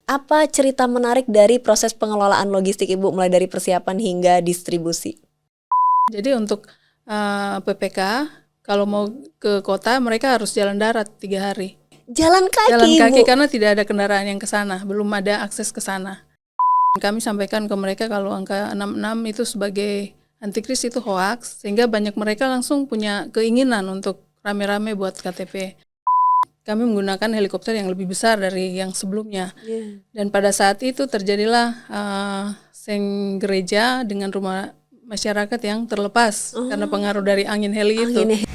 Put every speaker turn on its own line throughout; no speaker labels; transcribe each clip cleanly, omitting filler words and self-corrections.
apa cerita menarik dari proses pengelolaan logistik Ibu mulai dari persiapan hingga distribusi?
Jadi untuk PPK kalau mau ke kota mereka harus jalan darat 3 hari.
Jalan kaki,
Jalan kaki
Ibu.
karena tidak ada kendaraan yang ke sana, belum ada akses ke sana. Kami sampaikan ke mereka kalau angka 66 itu sebagai antikris itu hoax, sehingga banyak mereka langsung punya keinginan untuk rame-rame buat KTP. Kami menggunakan helikopter yang lebih besar dari yang sebelumnya. Dan pada saat itu terjadilah seng gereja dengan rumah masyarakat yang terlepas karena pengaruh dari angin heli itu.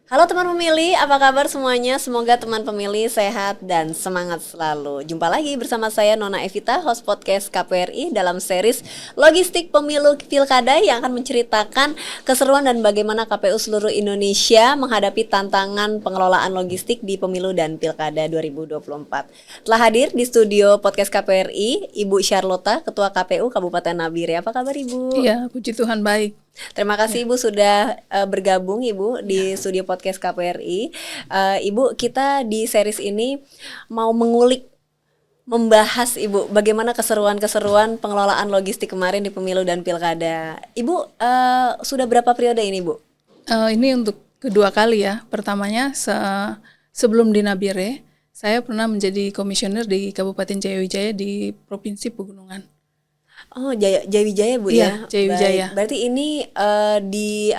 Halo teman pemilih, apa kabar semuanya? Semoga teman pemilih sehat dan semangat selalu. Jumpa lagi bersama saya Nona Evita, host podcast KPRI dalam series Logistik Pemilu Pilkada yang akan menceritakan keseruan dan bagaimana KPU seluruh Indonesia menghadapi tantangan pengelolaan logistik di Pemilu dan Pilkada 2024. Telah hadir di studio podcast KPRI Ibu Charlotta, Ketua KPU Kabupaten Nabire. Apa kabar Ibu?
Iya, puji Tuhan baik.
Terima kasih Ibu sudah bergabung Ibu di studio podcast KPRI. Ibu, kita di series ini mau membahas Ibu bagaimana keseruan-keseruan pengelolaan logistik kemarin di Pemilu dan Pilkada. Ibu sudah berapa periode ini Bu?
Ini untuk kedua kali ya. Pertamanya sebelum di Nabire, saya pernah menjadi komisioner di Kabupaten Jayawijaya di Provinsi Pegunungan.
Oh, Jayawijaya Bu ya.
Jayawijaya.
Berarti ini di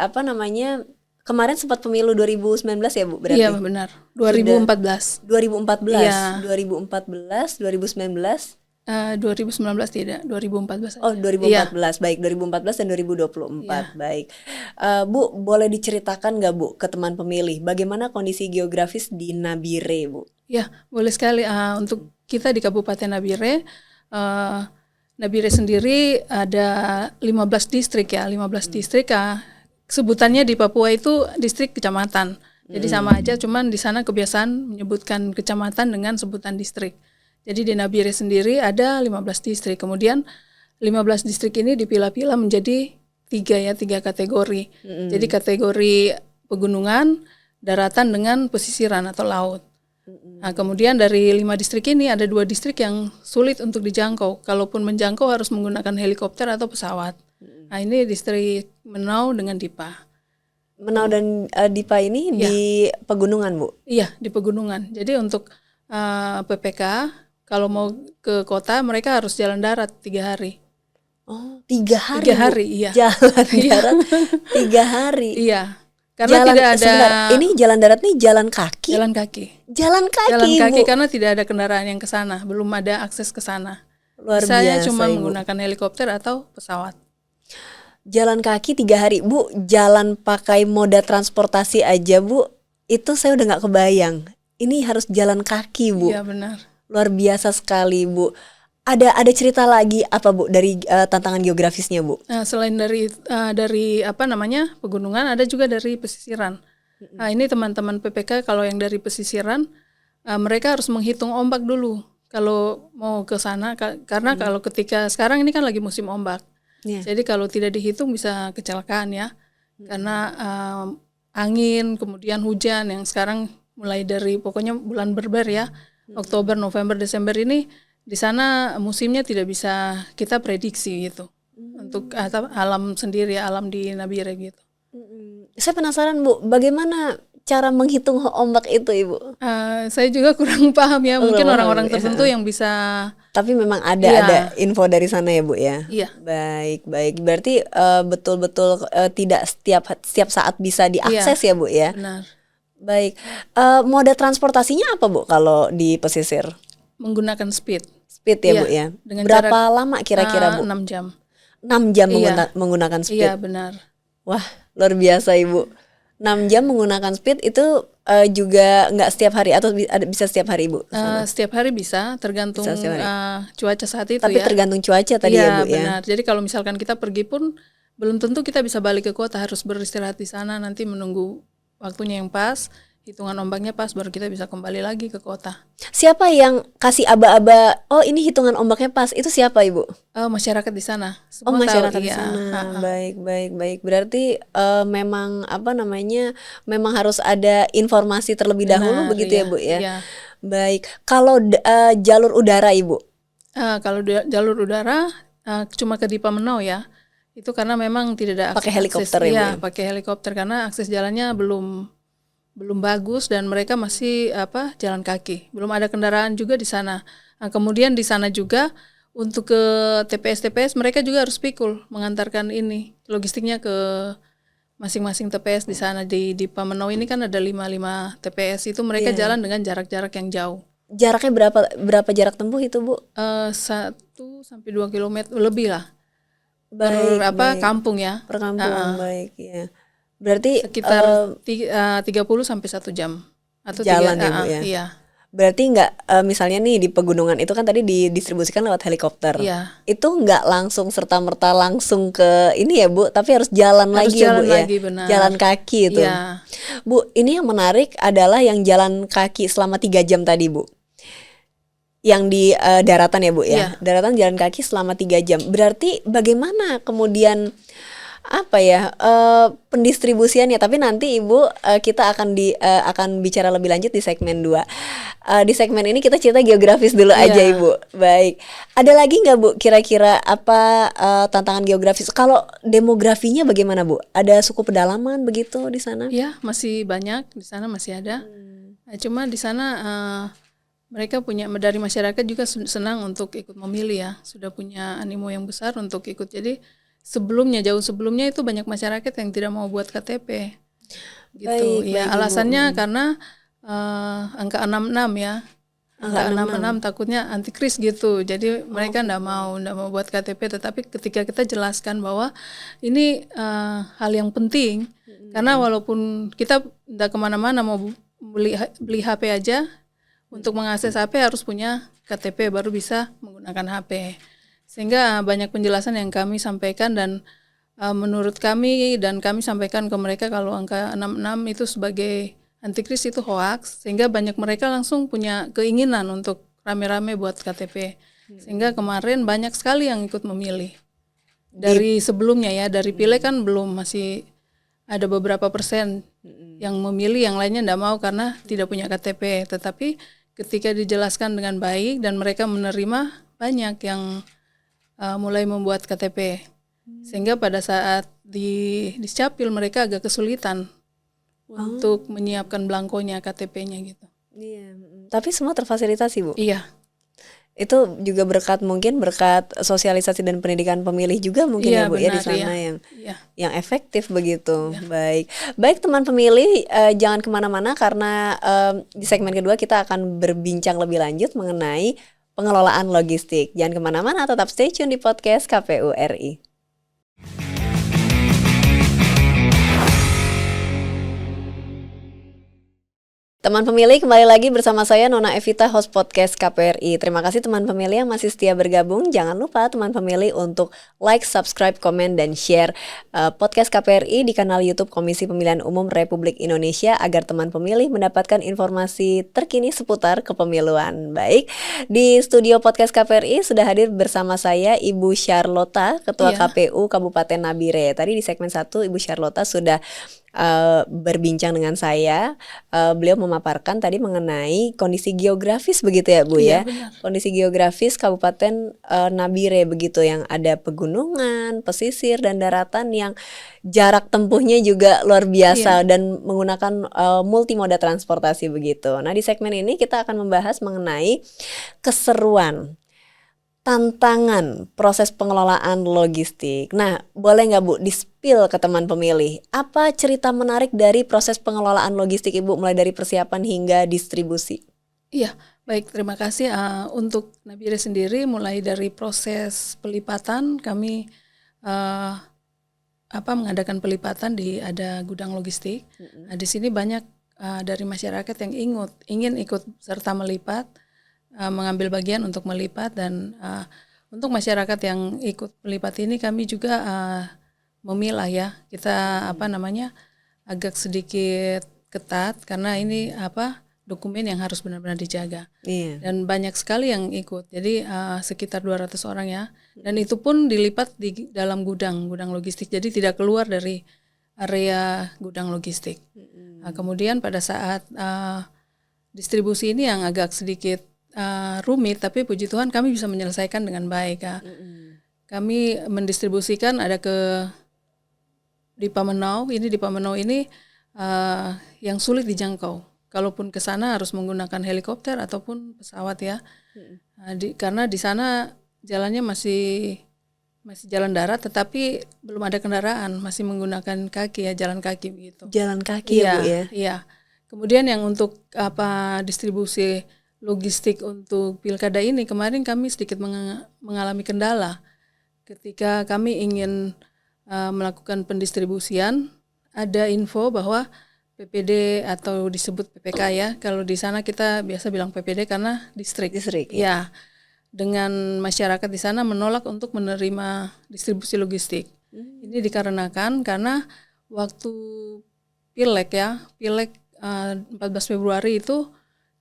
kemarin sempat pemilu 2019 ya Bu berarti?
Iya benar. 2014.
2014.
Iya.
2014, 2019.
2019 tidak, 2014.
Oh, 2014.
Iya.
Baik, 2014 dan 2024.
Iya.
Baik. Bu, boleh diceritakan nggak Bu ke teman pemilih bagaimana kondisi geografis di Nabire, Bu?
Ya, boleh sekali. Untuk kita di Kabupaten Nabire, Nabire sendiri ada 15 distrik ya, 15 distrik. Sebutannya di Papua itu distrik kecamatan. Jadi sama aja, cuman di sana kebiasaan menyebutkan kecamatan dengan sebutan distrik. Jadi di Nabire sendiri ada 15 distrik. Kemudian 15 distrik ini dipilah-pilah menjadi tiga kategori. Jadi kategori pegunungan, daratan dengan pesisiran atau laut. Nah, kemudian dari 5 distrik ini ada 2 distrik yang sulit untuk dijangkau. Kalaupun menjangkau harus menggunakan helikopter atau pesawat. Nah, ini distrik Menau dengan Dipa.
Menau dan Dipa ini di pegunungan, Bu?
Iya, di pegunungan. Jadi untuk PPK, kalau mau ke kota mereka harus jalan darat 3 hari.
Oh, 3 hari?
3 hari, iya.
Jalan darat 3 hari?
Iya. Karena tidak ada.
Sebentar, ini jalan darat nih jalan kaki?
Jalan kaki.
Jalan kaki,
Jalan kaki
Bu.
karena tidak ada kendaraan yang ke sana, belum ada akses ke sana.
Luar
Saya
biasa,
cuma
Ibu.
menggunakan helikopter atau pesawat.
Jalan kaki 3 hari, Bu. Jalan pakai moda transportasi aja, Bu. Itu saya udah nggak kebayang. Ini harus jalan kaki, Bu.
Iya benar.
Luar biasa sekali, Bu. Ada cerita lagi apa Bu dari tantangan geografisnya Bu?
Nah, selain dari pegunungan, ada juga dari pesisiran. Nah, ini teman-teman PPK kalau yang dari pesisiran, mereka harus menghitung ombak dulu kalau mau ke sana, karena kalau ketika sekarang ini kan lagi musim ombak. Jadi kalau tidak dihitung bisa kecelakaan ya, karena angin kemudian hujan yang sekarang mulai dari pokoknya bulan Berber ya, Oktober, November, Desember ini. Di sana musimnya tidak bisa kita prediksi gitu. Untuk alam sendiri, alam di Nabire gitu.
Saya penasaran Bu, bagaimana cara menghitung ombak itu Ibu?
Saya juga kurang paham ya, mungkin orang-orang tertentu yang bisa.
Tapi memang ada info dari sana ya Bu ya?
Iya.
Baik. Berarti betul-betul tidak setiap saat bisa diakses ya Bu ya?
Benar.
Baik. Moda transportasinya apa Bu kalau di pesisir?
Menggunakan speed
ya Bu ya?
Dengan
berapa lama kira-kira Bu?
6 jam.
6 jam menggunakan speed?
Iya benar.
Wah luar biasa Ibu. 6 jam menggunakan speed itu juga nggak setiap hari atau bisa setiap hari Ibu?
Setiap hari bisa, tergantung cuaca saat itu.
Tapi tergantung cuaca tadi ya Bu ya?
Benar. Jadi kalau misalkan kita pergi pun belum tentu kita bisa balik ke kota, harus beristirahat di sana, nanti menunggu waktunya yang pas, hitungan ombaknya pas, baru kita bisa kembali lagi ke kota.
Siapa yang kasih aba-aba? Oh, ini hitungan ombaknya pas. Itu siapa, Ibu?
Masyarakat di sana,
Oh,
semua tahu.
masyarakat di
Iya.
sana. Baik, baik, baik. Berarti memang apa namanya? Memang harus ada informasi terlebih dahulu
Benar,
begitu ya,
iya,
Bu ya.
iya.
Baik. Kalau jalur udara, Ibu?
Kalau jalur udara cuma ke Dipa Menau ya. Itu karena memang tidak ada
Pakai
akses.
helikopter ya, Bu
Iya,
ya?
pakai helikopter karena akses jalannya belum bagus dan mereka masih jalan kaki. Belum ada kendaraan juga di sana. Nah, kemudian di sana juga untuk ke TPS mereka juga harus pikul mengantarkan ini logistiknya ke masing-masing TPS di sana di Pamenau ini kan ada 5 TPS itu mereka
Iya.
jalan dengan jarak-jarak yang jauh.
Jaraknya berapa jarak tempuh itu, Bu?
1-2 kilometer lebih lah.
Baik, baik.
Kampung ya.
Per kampung, baik ya. Berarti
Sekitar 30 sampai 1 jam atau
jalan ya, Bu ya?
Iya.
Berarti nggak misalnya nih di pegunungan itu kan tadi didistribusikan lewat helikopter.
Iya.
Itu nggak langsung serta-merta langsung ke ini ya, Bu, tapi harus jalan
Harus
lagi ya,
jalan
Bu ya.
lagi, benar.
Jalan kaki itu.
Iya.
Bu, ini yang menarik adalah yang jalan kaki selama 3 jam tadi, Bu. Yang di daratan ya, Bu ya.
Iya.
Daratan jalan kaki selama 3 jam. Berarti bagaimana kemudian apa ya pendistribusiannya, tapi nanti Ibu kita akan bicara lebih lanjut di segmen 2. Di segmen ini kita cerita geografis dulu aja,
Iya.
Ibu. Baik. Ada lagi nggak, Bu, kira-kira apa tantangan geografis? Kalau demografinya bagaimana, Bu? Ada suku pedalaman begitu di sana?
Iya, masih banyak di sana, masih ada. Nah, cuma di sana mereka punya dari masyarakat juga senang untuk ikut memilih ya, sudah punya animo yang besar untuk ikut. Jadi jauh sebelumnya itu banyak masyarakat yang tidak mau buat KTP gitu.
Baik,
Ya,
baik, Ibu.
alasannya karena angka 66 ya. Angka 66 takutnya antikris gitu. Jadi mereka enggak mau buat KTP, tetapi ketika kita jelaskan bahwa ini hal yang penting karena walaupun kita enggak kemana-mana mau beli HP aja, untuk mengakses HP harus punya KTP baru bisa menggunakan HP. Sehingga banyak penjelasan yang kami sampaikan dan menurut kami dan kami sampaikan ke mereka kalau angka 66 itu sebagai antikris itu hoax, sehingga banyak mereka langsung punya keinginan untuk rame-rame buat KTP. Sehingga kemarin banyak sekali yang ikut memilih. Dari sebelumnya ya, dari pileg kan belum, masih ada beberapa persen yang memilih, yang lainnya enggak mau karena tidak punya KTP. Tetapi ketika dijelaskan dengan baik dan mereka menerima, banyak yang mulai membuat KTP. Sehingga pada saat di Capil mereka agak kesulitan untuk menyiapkan belangkonya KTP-nya gitu.
Iya, tapi semua terfasilitasi, Bu.
Iya.
Itu juga berkat sosialisasi dan pendidikan pemilih juga mungkin ya, Bu, ya di sana yang efektif begitu. Baik teman pemilih, jangan kemana-mana karena di segmen kedua kita akan berbincang lebih lanjut mengenai pengelolaan logistik. Jangan kemana-mana, tetap stay tune di podcast KPU RI. Teman pemilih, kembali lagi bersama saya Nona Evita, host podcast KPRI. Terima kasih teman pemilih yang masih setia bergabung. Jangan lupa teman pemilih untuk like, subscribe, komen, dan share podcast KPRI di kanal YouTube Komisi Pemilihan Umum Republik Indonesia agar teman pemilih mendapatkan informasi terkini seputar kepemiluan. Baik, di studio podcast KPRI sudah hadir bersama saya Ibu Charlotta, Ketua KPU Kabupaten Nabire. Tadi di segmen 1 Ibu Charlotta sudah berbincang dengan saya. Beliau memaparkan tadi mengenai kondisi geografis begitu ya, Bu ya.
Benar.
Kondisi geografis Kabupaten Nabire begitu, yang ada pegunungan, pesisir, dan daratan yang jarak tempuhnya juga luar biasa dan menggunakan multimoda transportasi begitu. Nah, di segmen ini kita akan membahas mengenai keseruan, tantangan proses pengelolaan logistik. Nah, boleh nggak, Bu, di-spill ke teman pemilih, apa cerita menarik dari proses pengelolaan logistik Ibu, mulai dari persiapan hingga distribusi?
Iya, baik, terima kasih. Untuk Nabire sendiri, mulai dari proses pelipatan, kami mengadakan pelipatan ada gudang logistik. Nah, di sini banyak dari masyarakat yang ingin ikut serta melipat, mengambil bagian untuk melipat, dan untuk masyarakat yang ikut melipat ini kami juga memilah ya. Kita agak sedikit ketat karena ini dokumen yang harus benar-benar dijaga.
Iya.
Dan banyak sekali yang ikut. Jadi sekitar 200 orang ya. Dan itu pun dilipat di dalam gudang logistik. Jadi tidak keluar dari area gudang logistik. Kemudian pada saat distribusi ini yang agak sedikit rumit, tapi puji Tuhan kami bisa menyelesaikan dengan baik. Kami mendistribusikan ada di Pamenau. Ini di Pamenau ini yang sulit dijangkau. Kalaupun ke sana harus menggunakan helikopter ataupun pesawat ya. Karena di sana jalannya masih jalan darat, tetapi belum ada kendaraan, masih menggunakan kaki ya, jalan kaki begitu.
Jalan kaki ya, Bu ya.
Iya. Kemudian yang untuk distribusi logistik untuk pilkada ini, kemarin kami sedikit mengalami kendala ketika kami ingin melakukan pendistribusian. Ada info bahwa PPD atau disebut PPK ya, kalau di sana kita biasa bilang PPD karena distrik ya. Dengan masyarakat di sana menolak untuk menerima distribusi logistik. Ini dikarenakan karena waktu Pileg 14 Februari itu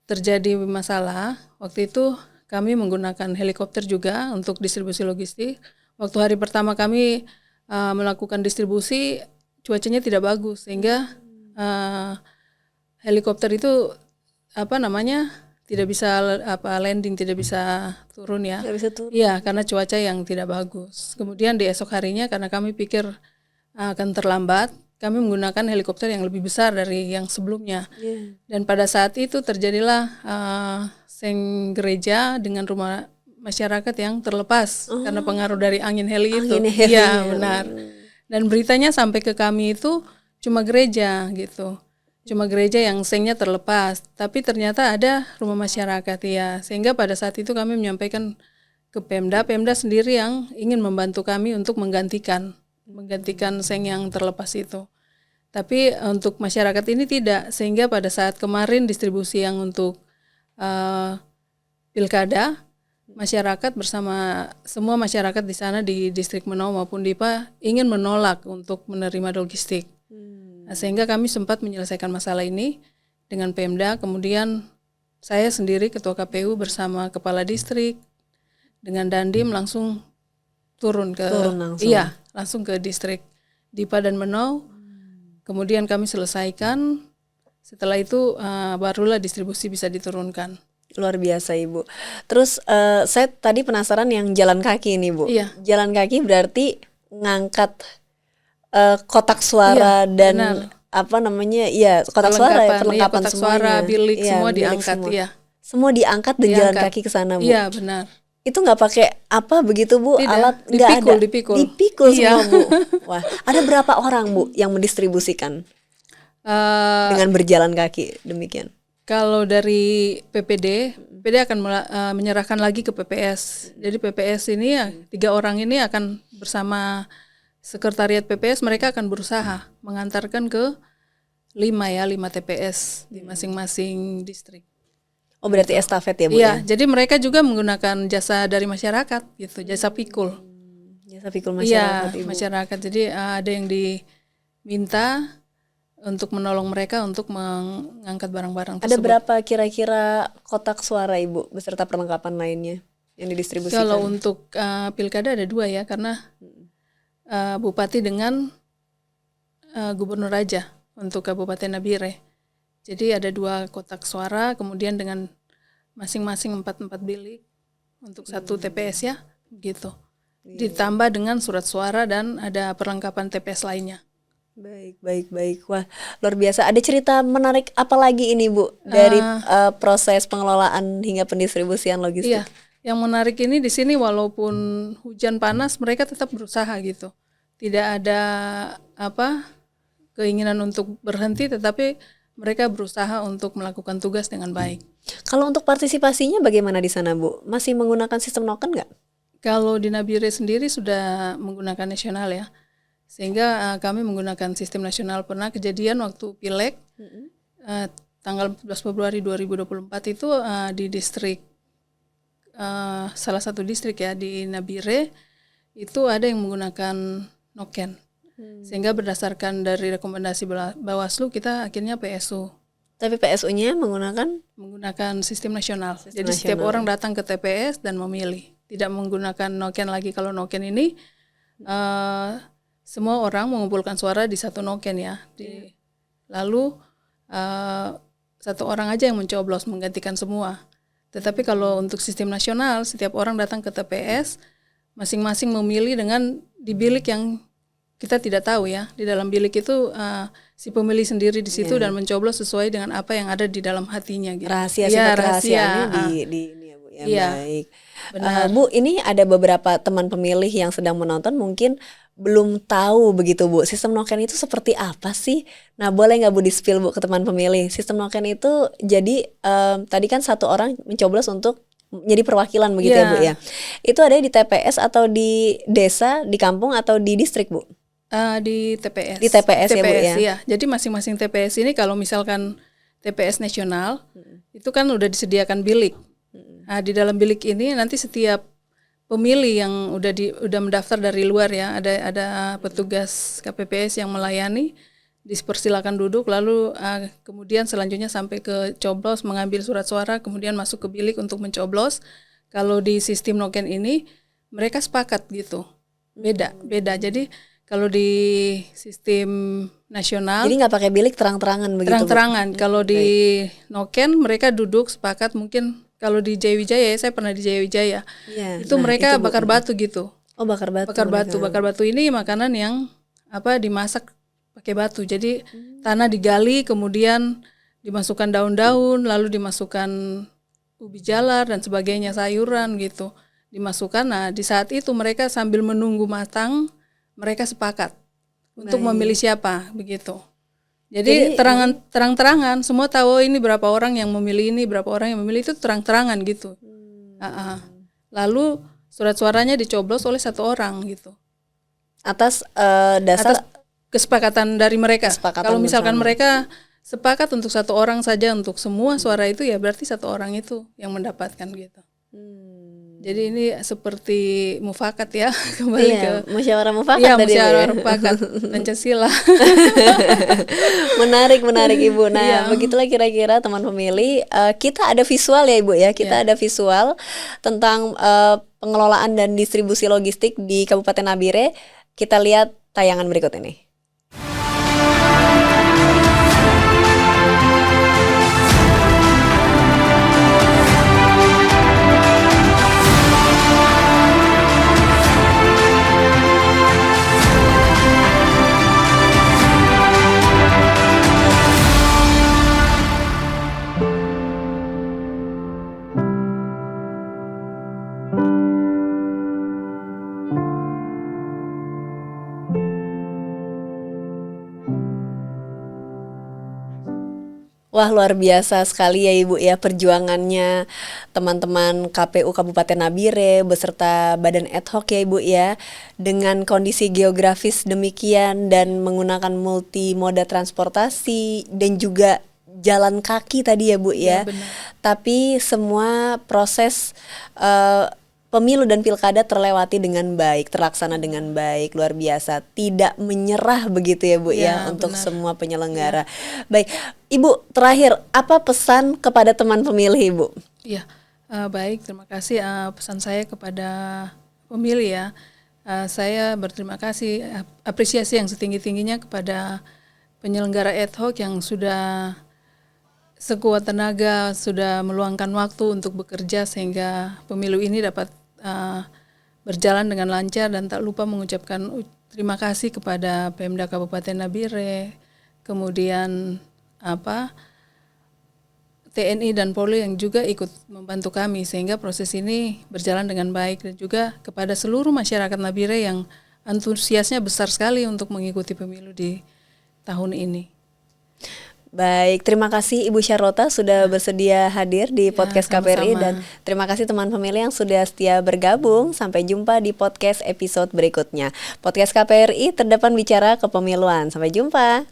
terjadi masalah. Waktu itu kami menggunakan helikopter juga untuk distribusi logistik. Waktu hari pertama kami melakukan distribusi, cuacanya tidak bagus sehingga helikopter itu tidak bisa landing, tidak bisa turun ya.
Tidak bisa turun.
Iya, karena cuaca yang tidak bagus. Kemudian di esok harinya karena kami pikir akan terlambat, kami menggunakan helikopter yang lebih besar dari yang sebelumnya. Dan pada saat itu terjadilah seng gereja dengan rumah masyarakat yang terlepas karena pengaruh dari angin heli itu. Iya, benar. Dan beritanya sampai ke kami itu cuma gereja gitu. Cuma gereja yang sengnya terlepas, tapi ternyata ada rumah masyarakat ya. Sehingga pada saat itu kami menyampaikan ke Pemda sendiri yang ingin membantu kami untuk menggantikan seng yang terlepas itu. Tapi untuk masyarakat ini tidak, sehingga pada saat kemarin distribusi yang untuk pilkada, masyarakat bersama semua masyarakat di sana di distrik Menau maupun Dipa ingin menolak untuk menerima logistik. Sehingga kami sempat menyelesaikan masalah ini dengan Pemda. Kemudian saya sendiri Ketua KPU bersama Kepala Distrik dengan Dandim langsung turun langsung ke distrik Dipa dan Menau. Kemudian kami selesaikan. Setelah itu barulah distribusi bisa diturunkan.
Luar biasa Ibu. Terus saya tadi penasaran yang jalan kaki ini Bu.
Iya.
Jalan kaki berarti ngangkat kotak suara dan
benar.
Kotak suara, perlengkapan
kotak
semuanya.
suara, bilik semua
bilik
diangkat
semua.
ya.
Semua diangkat dan jalan kaki ke sana Bu.
Iya, benar.
Itu nggak pakai apa begitu Bu?
Tidak,
Alat nggak ada. Dipikul
Iya.
semua Bu. Wah, ada berapa orang Bu yang mendistribusikan dengan berjalan kaki demikian?
Kalau dari PPD akan menyerahkan lagi ke PPS. Jadi PPS ini 3 orang ini akan bersama Sekretariat PPS, mereka akan berusaha mengantarkan ke 5 TPS di masing-masing distrik.
Oh, berarti estafet ya Bu?
Iya, jadi mereka juga menggunakan jasa dari masyarakat gitu, jasa pikul.
Jasa pikul masyarakat Ibu.
Masyarakat. Jadi ada yang diminta untuk menolong mereka untuk mengangkat barang-barang tersebut.
Ada berapa kira-kira kotak suara Ibu beserta perlengkapan lainnya yang didistribusikan?
Kalau untuk pilkada ada 2 ya, karena Bupati dengan Gubernur Raja untuk Kabupaten Nabire. Jadi ada 2 kotak suara, kemudian dengan masing-masing 4 bilik untuk 1 TPS ya, gitu. Ditambah dengan surat suara dan ada perlengkapan TPS lainnya.
Baik. Wah, luar biasa. Ada cerita menarik apa lagi ini Bu dari proses pengelolaan hingga pendistribusian logistik?
Iya. Yang menarik ini di sini walaupun hujan panas mereka tetap berusaha gitu. Tidak ada keinginan untuk berhenti, tetapi mereka berusaha untuk melakukan tugas dengan baik.
Kalau untuk partisipasinya bagaimana di sana Bu? Masih menggunakan sistem noken nggak?
Kalau di Nabire sendiri sudah menggunakan nasional ya. Sehingga kami menggunakan sistem nasional. Pernah kejadian waktu Pileg tanggal 14 Februari 2024 itu di distrik salah satu distrik ya di Nabire itu ada yang menggunakan noken. Sehingga berdasarkan dari rekomendasi Bawaslu kita akhirnya PSU.
Tapi PSU-nya
menggunakan sistem nasional. Jadi setiap orang datang ke TPS dan memilih. Tidak menggunakan noken lagi. Kalau noken ini semua orang mengumpulkan suara di satu noken ya. Lalu satu orang aja yang mencoblos menggantikan semua. Tetapi kalau untuk sistem nasional, setiap orang datang ke TPS, masing-masing memilih dengan di bilik yang kita tidak tahu ya. Di dalam bilik itu si pemilih sendiri di situ dan mencoblos sesuai dengan apa yang ada di dalam hatinya. Gitu.
Rahasia, rahasianya di ini ya Bu ya.
Iya,
baik.
benar.
Bu, ini ada beberapa teman pemilih yang sedang menonton mungkin belum tahu begitu Bu, sistem noken itu seperti apa sih? Nah, boleh nggak Bu di-spill Bu ke teman pemilih? Sistem noken itu jadi tadi kan satu orang mencoblos untuk jadi perwakilan begitu ya Bu ya. Itu ada di TPS atau di desa, di kampung atau di distrik Bu?
Di TPS.
Di TPS ya Bu ya.
Iya. Jadi masing-masing TPS ini kalau misalkan TPS nasional itu kan udah disediakan bilik. Nah, di dalam bilik ini nanti setiap pemilih yang udah mendaftar dari luar ya, ada petugas KPPS yang melayani, dipersilakan duduk, lalu kemudian selanjutnya sampai ke coblos, mengambil surat suara, kemudian masuk ke bilik untuk mencoblos. Kalau di sistem noken ini mereka sepakat gitu, beda. Jadi kalau di sistem nasional,
jadi nggak pakai bilik terang-terangan begitu.
Terang-terangan. Kalau di noken mereka duduk sepakat. Mungkin kalau di Jayawijaya, saya pernah di Jayawijaya, itu mereka bakar batu gitu.
Oh, bakar batu.
Bakar batu ini makanan yang dimasak pakai batu. Jadi tanah digali, kemudian dimasukkan daun-daun, lalu dimasukkan ubi jalar dan sebagainya, sayuran gitu. Dimasukkan. Nah, di saat itu mereka sambil menunggu matang, mereka sepakat untuk memilih siapa begitu. Jadi terang-terangan, semua tahu ini berapa orang yang memilih ini, berapa orang yang memilih, itu terang-terangan gitu. Lalu surat suaranya dicoblos oleh satu orang gitu.
Atas dasar
kesepakatan dari mereka. Kalau misalkan
bersama.
mereka sepakat untuk satu orang saja untuk semua suara itu, ya berarti satu orang itu yang mendapatkan gitu. Jadi ini seperti mufakat ya, kembali ke
musyawarah mufakat
Iya,
tadi.
musyawarah mufakat Pancasila.
menarik Ibu. Nah, begitulah kira-kira teman pemilih. Kita ada visual ya Ibu ya. Kita ada visual tentang pengelolaan dan distribusi logistik di Kabupaten Nabire. Kita lihat tayangan berikut ini. Wah, luar biasa sekali ya Ibu ya perjuangannya teman-teman KPU Kabupaten Nabire beserta badan ad hoc ya Ibu ya, dengan kondisi geografis demikian dan menggunakan multimoda transportasi dan juga jalan kaki tadi ya Bu ya.
Benar.
Tapi semua proses pemilu dan pilkada terlewati dengan baik, terlaksana dengan baik, luar biasa, tidak menyerah begitu ya Bu ya untuk
benar.
semua penyelenggara. Baik, Ibu, terakhir apa pesan kepada teman pemilih Ibu?
Iya, baik, terima kasih. Pesan saya kepada pemilih ya, saya berterima kasih, apresiasi yang setinggi-tingginya kepada penyelenggara ad hoc yang sudah sekuat tenaga, sudah meluangkan waktu untuk bekerja sehingga pemilu ini dapat berjalan dengan lancar, dan tak lupa mengucapkan terima kasih kepada Pemda Kabupaten Nabire, kemudian TNI dan Polri yang juga ikut membantu kami sehingga proses ini berjalan dengan baik, dan juga kepada seluruh masyarakat Nabire yang antusiasnya besar sekali untuk mengikuti pemilu di tahun ini.
Baik, terima kasih Ibu Charlotta sudah bersedia hadir di podcast KPRI,
sama-sama.
dan terima kasih teman pemilih yang sudah setia bergabung. Sampai jumpa di podcast episode berikutnya. Podcast KPRI terdepan bicara kepemiluan. Sampai jumpa.